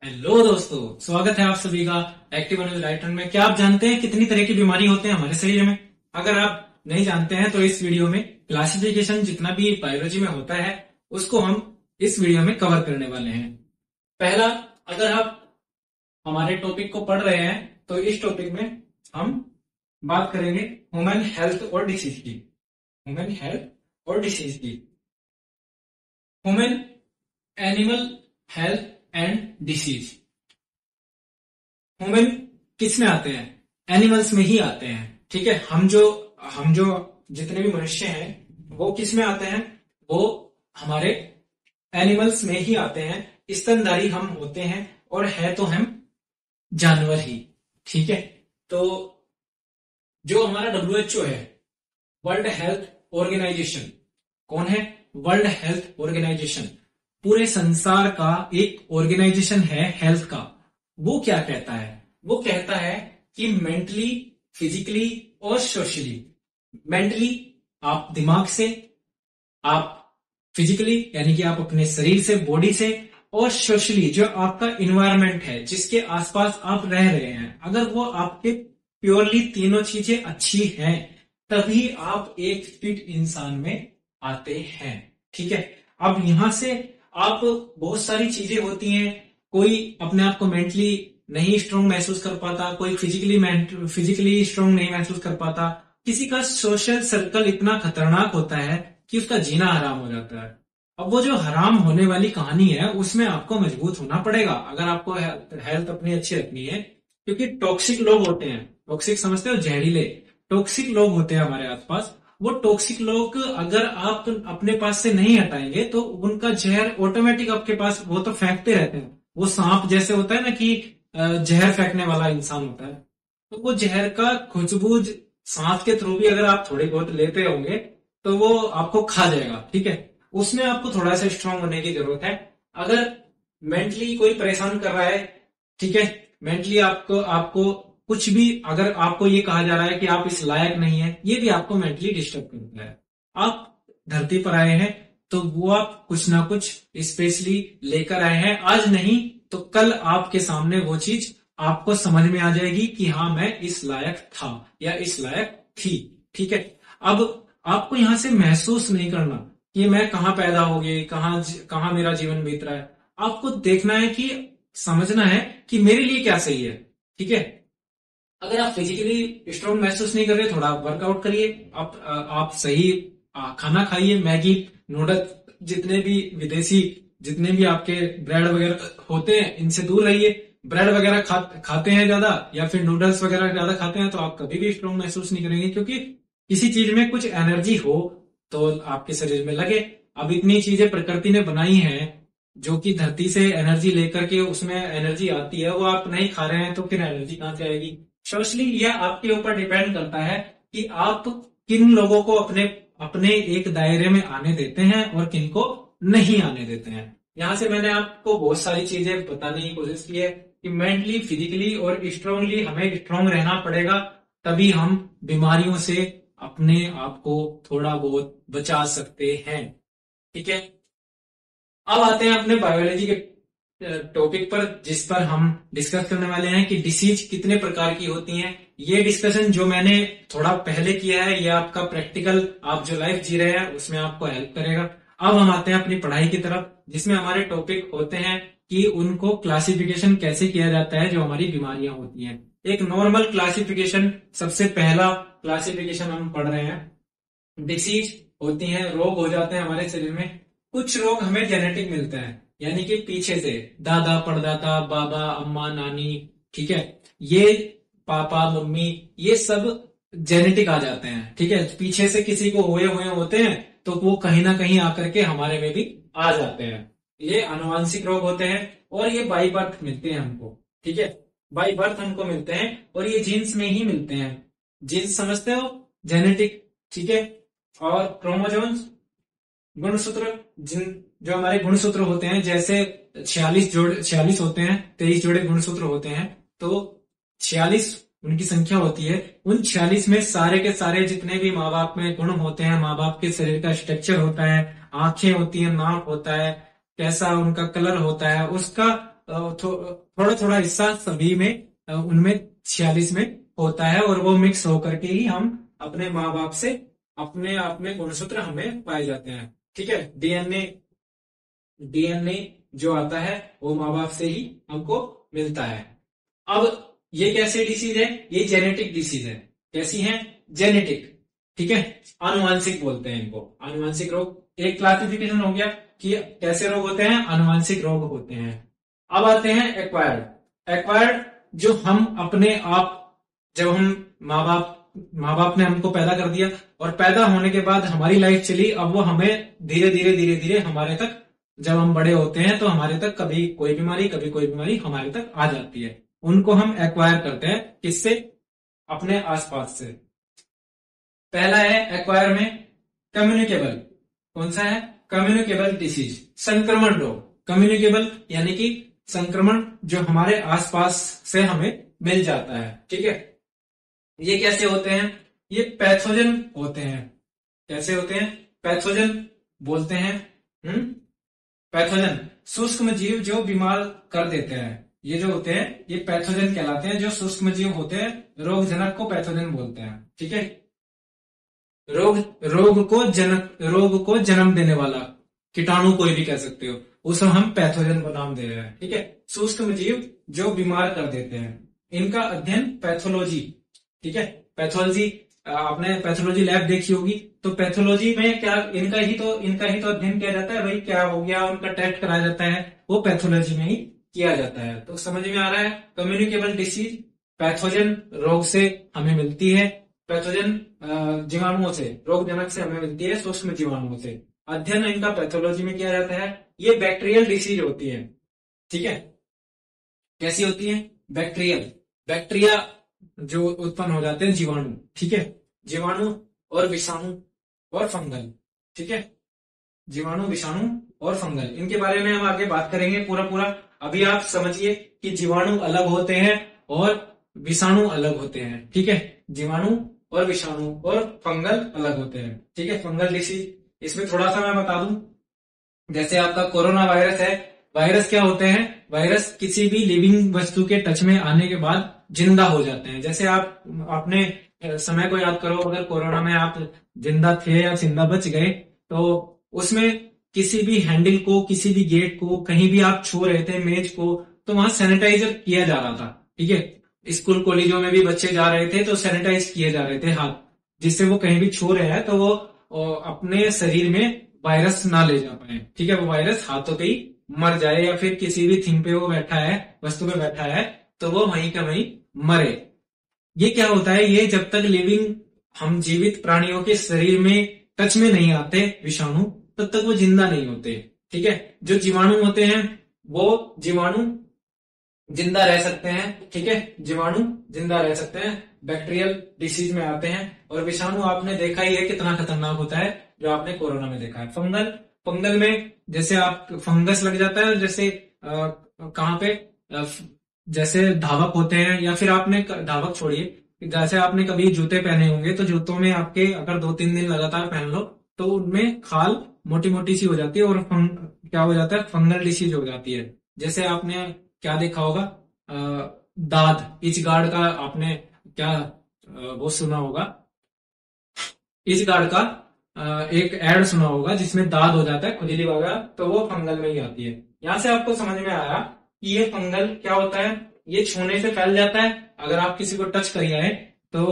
Hello दोस्तों, स्वागत है आप सभी का एक्टिव एंड राइट हैंड में। क्या आप जानते हैं कितनी तरह की बीमारी होते हैं हमारे शरीर में? अगर आप नहीं जानते हैं तो इस वीडियो में क्लासिफिकेशन जितना भी बायोलॉजी में होता है उसको हम इस वीडियो में कवर करने वाले हैं। पहला, अगर आप हमारे टॉपिक को पढ़ रहे हैं तो इस टॉपिक में हम बात करेंगे ह्यूमन हेल्थ और डिसीज की। ह्यूमन हेल्थ और डिसीज की। Human animal health and disease. Human किस में आते हैं? एनिमल्स में ही आते हैं। ठीक है, हम जो जितने भी मनुष्य हैं वो किस में आते हैं? वो हमारे एनिमल्स में ही आते हैं। स्तनधारी हम होते हैं और है तो हम जानवर ही। ठीक है, तो जो हमारा WHO है, वर्ल्ड हेल्थ ऑर्गेनाइजेशन, कौन है? वर्ल्ड हेल्थ ऑर्गेनाइजेशन पूरे संसार का एक ऑर्गेनाइजेशन है हेल्थ का। वो क्या कहता है? वो कहता है कि मेंटली, फिजिकली और सोशली। मेंटली आप दिमाग से, आप फिजिकली यानी कि आप अपने शरीर से, बॉडी से, और सोशली जो आपका इन्वायरमेंट है, जिसके आसपास आप रह रहे हैं, अगर वो आपके प्योरली तीनों चीजें अच्छी हैं तभी आप एक फिट इंसान में आते हैं। ठीक है, अब यहां से आप बहुत सारी चीजें होती हैं। कोई अपने आप को मेंटली नहीं स्ट्रांग महसूस कर पाता, कोई फिजिकली स्ट्रांग नहीं महसूस कर पाता। किसी का सोशल सर्कल इतना खतरनाक होता है कि उसका जीना हराम हो जाता है। अब वो जो हराम होने वाली कहानी है उसमें आपको मजबूत होना पड़ेगा अगर आपको हेल्थ अपनी अच्छी रखनी है, क्योंकि टॉक्सिक लोग होते हैं। टॉक्सिक समझते हो? जहरीले टॉक्सिक लोग होते हैं हमारे आसपास। वो टॉक्सिक लोग अगर आप अपने पास से नहीं हटाएंगे तो उनका जहर ऑटोमेटिक आपके पास, वो तो फेंकते रहते हैं। वो सांप जैसे होता है ना कि जहर फेंकने वाला इंसान होता है, तो वो जहर का खुशबू सांस के थ्रू भी अगर आप थोड़ी बहुत लेते होंगे तो वो आपको खा जाएगा। ठीक है, उसमें आपको थोड़ा सा स्ट्रांग होने की जरूरत है। अगर मेंटली कोई परेशान कर रहा है, ठीक है, मेंटली आपको आपको कुछ भी, अगर आपको ये कहा जा रहा है कि आप इस लायक नहीं है, ये भी आपको मेंटली डिस्टर्ब करता है। आप धरती पर आए हैं तो वो आप कुछ ना कुछ स्पेशली लेकर आए हैं। आज नहीं तो कल आपके सामने वो चीज आपको समझ में आ जाएगी कि हाँ, मैं इस लायक था या इस लायक थी। ठीक है, अब आपको यहां से महसूस नहीं करना कि मैं कहाँ पैदा हो गई, कहाँ मेरा जीवन बीत रहा है। आपको देखना है कि समझना है कि मेरे लिए क्या सही है। ठीक है, अगर आप फिजिकली स्ट्रांग महसूस नहीं कर रहे, थोड़ा वर्कआउट करिए। आप सही खाना खाइए। मैगी, नूडल्स, जितने भी विदेशी, जितने भी आपके ब्रेड वगैरह होते हैं, इनसे दूर रहिए। ब्रेड वगैरह खाते हैं ज्यादा या फिर नूडल्स वगैरह ज्यादा खाते हैं तो आप कभी भी स्ट्रांग महसूस नहीं करेंगे, क्योंकि किसी चीज में कुछ एनर्जी हो तो आपके शरीर में लगे। अब इतनी चीजें प्रकृति ने बनाई हैं जो कि धरती से एनर्जी लेकर के उसमें एनर्जी आती है, वो आप नहीं खा रहे हैं तो फिर एनर्जी कहां से आएगी? सोशली यह आपके ऊपर डिपेंड करता है कि आप किन लोगों को अपने अपने एक दायरे में आने देते हैं और किन को नहीं आने देते हैं। यहां से मैंने आपको बहुत सारी चीजें बताने की कोशिश की है कि मेंटली, फिजिकली और स्ट्रांगली हमें स्ट्रांग रहना पड़ेगा, तभी हम बीमारियों से अपने आप को थोड़ा बहुत बचा सकते हैं। ठीक है, अब आते हैं अपने बायोलॉजी के टॉपिक पर, जिस पर हम डिस्कस करने वाले हैं कि डिसीज कितने प्रकार की होती हैं। ये डिस्कशन जो मैंने थोड़ा पहले किया है, ये आपका प्रैक्टिकल, आप जो लाइफ जी रहे हैं उसमें आपको हेल्प करेगा। अब हम आते हैं अपनी पढ़ाई की तरफ, जिसमें हमारे टॉपिक होते हैं कि उनको क्लासिफिकेशन कैसे किया जाता है जो हमारी बीमारियां होती हैं। एक नॉर्मल क्लासिफिकेशन, सबसे पहला क्लासिफिकेशन हम पढ़ रहे हैं। डिसीज होती हैं, रोग हो जाते हैं हमारे शरीर में। कुछ रोग हमें जेनेटिक मिलते हैं, यानी कि पीछे से दादा, परदादा, बाबा, अम्मा, नानी, ठीक है, ये पापा, मम्मी, ये सब जेनेटिक आ जाते हैं। ठीक है, पीछे से किसी को हुए हुए होते हैं तो वो कहीं ना कहीं आकर के हमारे में भी आ जाते हैं। ये आनुवांशिक रोग होते हैं और ये बाई बर्थ मिलते हैं हमको। ठीक है, बाई बर्थ हमको मिलते हैं और ये जीन्स में ही मिलते हैं। जीन्स समझते हो? जेनेटिक। ठीक है, और क्रोमोजोम्स, गुणसूत्र, जिन जो हमारे गुणसूत्र होते हैं, जैसे 46 होते हैं, 23 जोड़े गुणसूत्र होते हैं, तो 46 उनकी संख्या होती है। उन 46 में सारे के सारे जितने भी माँ बाप में गुण होते हैं, माँ बाप के शरीर का स्ट्रक्चर होता है, आंखें होती हैं, नाक होता है, कैसा उनका कलर होता है, उसका थोड़ा थोड़ा हिस्सा सभी में उनमें 46 में होता है, और वो मिक्स होकर के ही हम अपने माँ बाप से अपने आप में गुणसूत्र हमें पाए जाते हैं। ठीक है, डीएनए डीएनए जो आता है वो माँ बाप से ही हमको मिलता है। अब ये कैसे डिसीज है? ये जेनेटिक डिसीज है। कैसी है? जेनेटिक। ठीक है, आनुवांशिक बोलते हैं इनको, आनुवांशिक रोग। एक क्लासिफिकेशन हो गया कि कैसे रोग होते हैं, आनुवांशिक रोग होते हैं। अब आते हैं एक्वायर्ड। एक्वायर्ड जो हम अपने आप, जब हम माँ बाप ने हमको पैदा कर दिया और पैदा होने के बाद हमारी लाइफ चली, अब वो हमें धीरे धीरे हमारे तक, जब हम बड़े होते हैं तो हमारे तक कभी कोई बीमारी हमारे तक आ जाती है। उनको हम एक्वायर करते हैं, किससे? अपने आसपास से। पहला है एक्वायर में कम्युनिकेबल। कौन सा है? कम्युनिकेबल डिसीज, संक्रमण रोग। कम्युनिकेबल यानी कि संक्रमण जो हमारे आसपास से हमें मिल जाता है। ठीक है, ये कैसे होते हैं? ये पैथोजन होते हैं। कैसे होते हैं? पैथोजन बोलते हैं। पैथोजन सूक्ष्म जीव जो बीमार कर देते हैं, ये जो होते हैं ये पैथोजन कहलाते हैं। जो सूक्ष्म जीव होते हैं, रोगजनक को पैथोजन बोलते हैं। ठीक है, रोग को जन्म देने वाला कीटाणु कोई भी कह सकते हो, उसे हम पैथोजन का नाम दे रहे हैं। ठीक है, सूक्ष्म जीव जो बीमार कर देते हैं, इनका अध्ययन पैथोलॉजी। ठीक है, पैथोलॉजी, आपने पैथोलॉजी लैब देखी होगी, तो पैथोलॉजी में क्या इनका ही तो अध्ययन किया जाता है। भाई क्या हो गया, उनका टेस्ट कराया जाता है, वो पैथोलॉजी में ही किया जाता है। तो समझ में आ रहा है, कम्युनिकेबल डिसीज पैथोजन रोग से हमें मिलती है, पैथोजन जीवाणुओं से, रोगजनक से हमें मिलती है, सूक्ष्म जीवाणुओं से। अध्ययन इनका पैथोलॉजी में किया जाता है। ये बैक्टीरियल डिसीज होती है। ठीक है, कैसी होती है? बैक्टीरियल। बैक्टीरिया जो उत्पन्न हो जाते हैं, जीवाणु। ठीक है, जीवाणु और विषाणु और फंगल। ठीक है, जीवाणु, विषाणु और फंगल, इनके बारे में हम आगे बात करेंगे पूरा। अभी आप समझिए कि जीवाणु अलग होते हैं और विषाणु अलग होते हैं। ठीक है, जीवाणु और विषाणु और फंगल अलग होते हैं। ठीक है, फंगल डिसीज, इसमें थोड़ा सा मैं बता दूं, जैसे आपका कोरोना वायरस है। वायरस क्या होते हैं? वायरस किसी भी लिविंग वस्तु के टच में आने के बाद जिंदा हो जाते हैं। जैसे आप अपने समय को याद करो, अगर कोरोना में आप जिंदा थे या जिंदा बच गए, तो उसमें किसी भी हैंडल को, किसी भी गेट को, कहीं भी आप छू रहे थे, मेज को, तो वहां सैनिटाइजर किया जा रहा था। ठीक है, स्कूल कॉलेजों में भी बच्चे जा रहे थे तो सैनिटाइज किए जा रहे थे हाथ, जिससे वो कहीं भी छू रहे हैं तो वो अपने शरीर में वायरस ना ले जा पाए। ठीक है, वो वायरस हाथों पे ही मर जाए, या फिर किसी भी थिंग पे वो बैठा है, वस्तु पे बैठा है, तो वो वहीं का वहीं मरे। ये क्या होता है? ये जब तक लिविंग, हम जीवित प्राणियों के शरीर में टच में नहीं आते विषाणु, तब तक वो जिंदा नहीं होते। ठीक है, जो जीवाणु होते हैं वो जीवाणु जिंदा रह सकते हैं। ठीक है, जीवाणु जिंदा रह सकते हैं, बैक्टीरियल डिसीज में आते हैं। और विषाणु आपने देखा ही है कितना खतरनाक होता है, जो आपने कोरोना में देखा है। फंगल में जैसे आप फंगस लग जाता है, जैसे कहाँ पे, जैसे धावक होते हैं, या फिर आपने धावक छोड़िए, जैसे आपने कभी जूते पहने होंगे, तो जूतों में आपके अगर 2-3 दिन लगातार पहन लो तो उनमें खाल मोटी मोटी सी हो जाती है, और क्या हो जाता है? फंगल डिसीज हो जाती है। जैसे आपने क्या देखा होगा, दाद, इच गार्ड का आपने क्या वो सुना होगा, इच गार्ड का एक एड सुना होगा जिसमें दाद हो जाता है, खुजली वगैरह, तो वो फंगल में ही आती है। यहां से आपको समझ में आया कि ये फंगल क्या होता है। ये छूने से फैल जाता है, अगर आप किसी को टच करिए है तो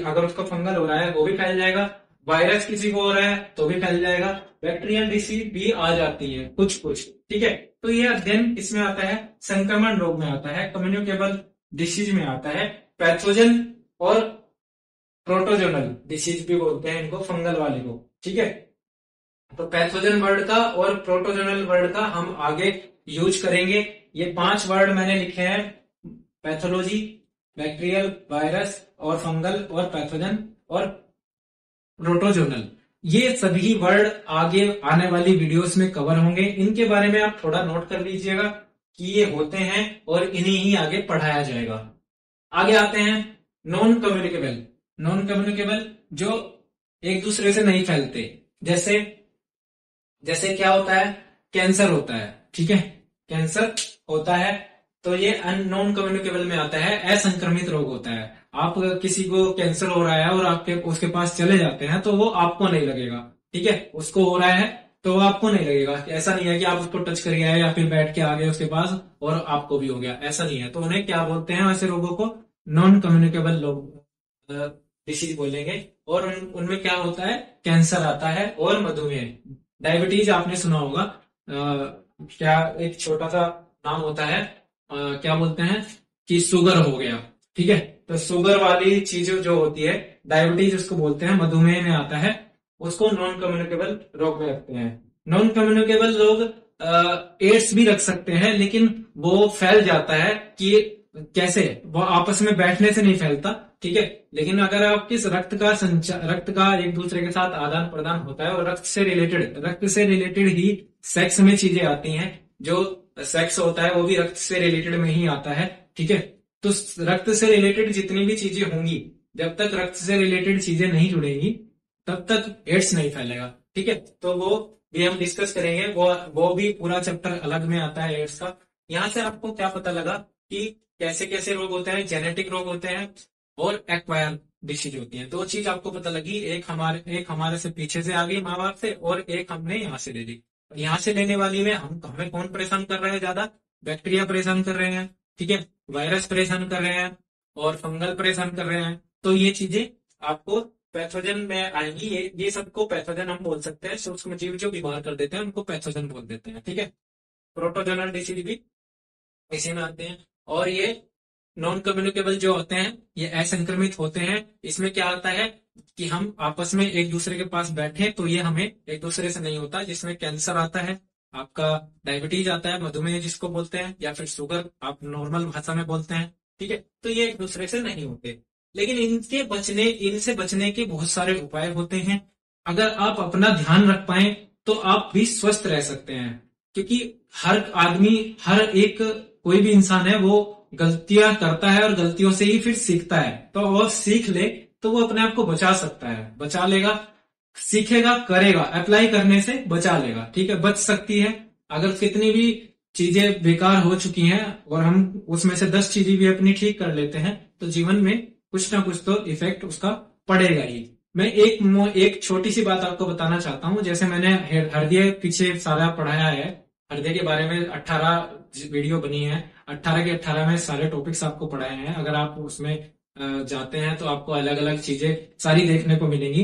अगर उसका फंगल हो रहा है वो भी फैल जाएगा, वायरस किसी को हो रहा है तो भी फैल जाएगा, बैक्टीरियल डिसीज भी आ जाती है कुछ। ठीक है, तो ये अध्ययन इसमें आता है, संक्रमण रोग में आता है, कम्युनिकेबल डिसीज में आता है, पैथोजन और प्रोटोजोनल डिसीज भी बोलते हैं इनको, फंगल वाले को। ठीक है, तो पैथोजन वर्ड का और प्रोटोजोनल वर्ड का हम आगे यूज करेंगे। ये 5 वर्ड मैंने लिखे हैं, पैथोलॉजी, बैक्टीरियल, वायरस और फंगल और पैथोजन और प्रोटोजोनल। ये सभी वर्ड आगे आने वाली वीडियोस में कवर होंगे, इनके बारे में आप थोड़ा नोट कर लीजिएगा कि ये होते हैं और इन्हीं ही आगे पढ़ाया जाएगा। आगे आते हैं नॉन कम्युनिकेबल। नॉन कम्युनिकेबल जो एक दूसरे से नहीं फैलते, जैसे क्या होता है? कैंसर होता है। ठीक है, कैंसर होता है तो ये अननोन कम्युनिकेबल में आता है, असंक्रमित रोग होता है। आप किसी को कैंसर हो रहा है और आपके उसके पास चले जाते हैं तो वो आपको नहीं लगेगा, ठीक है, उसको हो रहा है तो वो आपको नहीं लगेगा। ऐसा नहीं है कि आप उसको टच कर आए या फिर बैठ के आ गए उसके पास और आपको भी हो गया, ऐसा नहीं है। तो उन्हें क्या बोलते हैं, ऐसे रोगों को नॉन कम्युनिकेबल डिसीज बोलेंगे। और उनमें क्या होता है, कैंसर आता है और मधुमेह, डायबिटीज आपने सुना होगा। क्या एक छोटा सा नाम होता है, क्या बोलते हैं कि शुगर हो गया, ठीक है। तो शुगर वाली चीजें जो होती है, डायबिटीज उसको बोलते हैं, मधुमेह में आता है, उसको नॉन कम्युनिकेबल रोग में रखते हैं। नॉन कम्युनिकेबल लोग एड्स भी रख सकते हैं, लेकिन वो फैल जाता है कि कैसे, वो आपस में बैठने से नहीं फैलता, ठीक है। लेकिन अगर आपके रक्त का एक दूसरे के साथ आदान प्रदान होता है और रक्त से रिलेटेड ही सेक्स में चीजें आती हैं, जो सेक्स होता है वो भी रक्त से रिलेटेड में ही आता है, ठीक है। तो रक्त से रिलेटेड जितनी भी चीजें होंगी, जब तक रक्त से रिलेटेड चीजें नहीं जुड़ेंगी तब तक एड्स नहीं फैलेगा, ठीक है। तो वो भी हम डिस्कस करेंगे, वो भी पूरा चैप्टर अलग में आता है एड्स का। यहाँ से आपको क्या पता लगा कि कैसे कैसे रोग होते हैं, जेनेटिक रोग होते हैं और एक्वायर डिसीज होती है। दो चीज आपको पता लगी, एक हमारे से पीछे से आ गई माँ बाप से, और एक हमने यहाँ से ले ली। यहाँ से लेने वाली में हमें कौन परेशान कर रहा है ज्यादा, बैक्टीरिया परेशान कर रहे हैं, ठीक है, वायरस परेशान कर रहे हैं और फंगल परेशान कर रहे हैं। तो ये चीजें आपको पैथोजन में आएंगी। ये सबको पैथोजन हम बोल सकते हैं, सूक्ष्म जीव जो बीमार कर देते हैं उनको पैथोजन बोल देते हैं, ठीक है। प्रोटोजोनल डिसीज भी इसी में आते हैं। और ये नॉन कम्युनिकेबल जो होते हैं ये असंक्रमित होते हैं। इसमें क्या होता है कि हम आपस में एक दूसरे के पास बैठे तो ये हमें एक दूसरे से नहीं होता, जिसमें कैंसर आता है, आपका डायबिटीज आता है, मधुमेह जिसको बोलते हैं, या फिर शुगर आप नॉर्मल भाषा में बोलते हैं, ठीक है। तो ये एक दूसरे से नहीं होते, लेकिन इनसे बचने के बहुत सारे उपाय होते हैं। अगर आप अपना ध्यान रख पाए तो आप भी स्वस्थ रह सकते हैं, क्योंकि हर एक कोई भी इंसान है वो गलतियां करता है और गलतियों से ही फिर सीखता है। तो वो सीख ले तो वो अपने आप को बचा सकता है, बचा लेगा, सीखेगा, करेगा, अप्लाई करने से बचा लेगा, ठीक है, बच सकती है। अगर कितनी भी चीजें बेकार हो चुकी हैं और हम उसमें से 10 चीजें भी अपनी ठीक कर लेते हैं तो जीवन में कुछ ना कुछ तो इफेक्ट उसका पड़ेगा ही। मैं एक छोटी सी बात आपको बताना चाहता हूँ। जैसे मैंने हृदय पीछे सारा पढ़ाया है, हृदय के बारे में 18 वीडियो बनी है, 18 के 18 में सारे टॉपिक्स आपको पढ़ाए हैं। अगर आप उसमें जाते हैं तो आपको अलग अलग चीजें सारी देखने को मिलेंगी।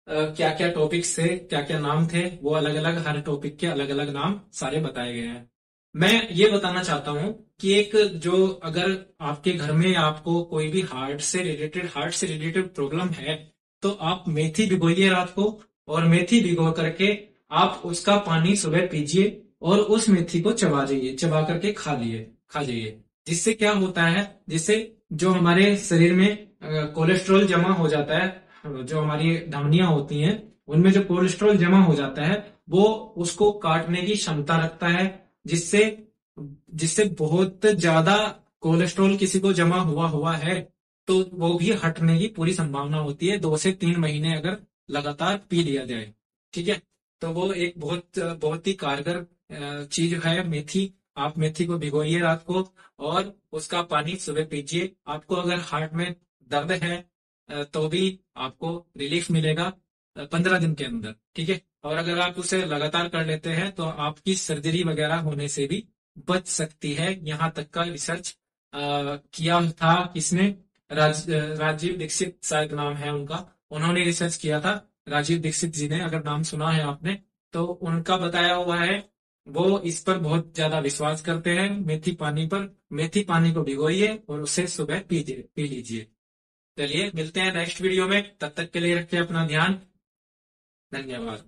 क्या क्या टॉपिक्स थे, क्या क्या नाम थे, वो अलग अलग, हर टॉपिक के अलग अलग नाम सारे बताए गए हैं। मैं ये बताना चाहता हूँ कि एक जो अगर आपके घर में आपको कोई भी हार्ट से रिलेटेड प्रॉब्लम है तो आप मेथी भिगोइए रात को, और मेथी भिगो करके आप उसका पानी सुबह पीजिए और उस मेथी को चबा करके खा जाइए। जिससे क्या होता है, जिससे जो हमारे शरीर में कोलेस्ट्रॉल जमा हो जाता है, जो हमारी धमनियां होती हैं उनमें जो कोलेस्ट्रॉल जमा हो जाता है वो उसको काटने की क्षमता रखता है, जिससे जिससे बहुत ज्यादा कोलेस्ट्रॉल किसी को जमा हुआ है तो वो भी हटने की पूरी संभावना होती है 2 से 3 महीने अगर लगातार पी लिया जाए, ठीक है। तो वो एक बहुत ही कारगर चीज है मेथी। आप मेथी को भिगोइए रात को और उसका पानी सुबह पीजिए। आपको अगर हार्ट में दर्द है तो भी आपको रिलीफ मिलेगा 15 दिन के अंदर, ठीक है। और अगर आप उसे लगातार कर लेते हैं तो आपकी सर्जरी वगैरह होने से भी बच सकती है। यहाँ तक का रिसर्च किया था किसने, राजीव दीक्षित शायद नाम है उनका, उन्होंने रिसर्च किया था। राजीव दीक्षित जी ने, अगर नाम सुना है आपने तो उनका बताया हुआ है। वो इस पर बहुत ज्यादा विश्वास करते हैं, मेथी पानी पर। मेथी पानी को भिगोइए और उसे सुबह पी लीजिए। चलिए मिलते हैं नेक्स्ट वीडियो में, तब तक के लिए रखिए अपना ध्यान। धन्यवाद।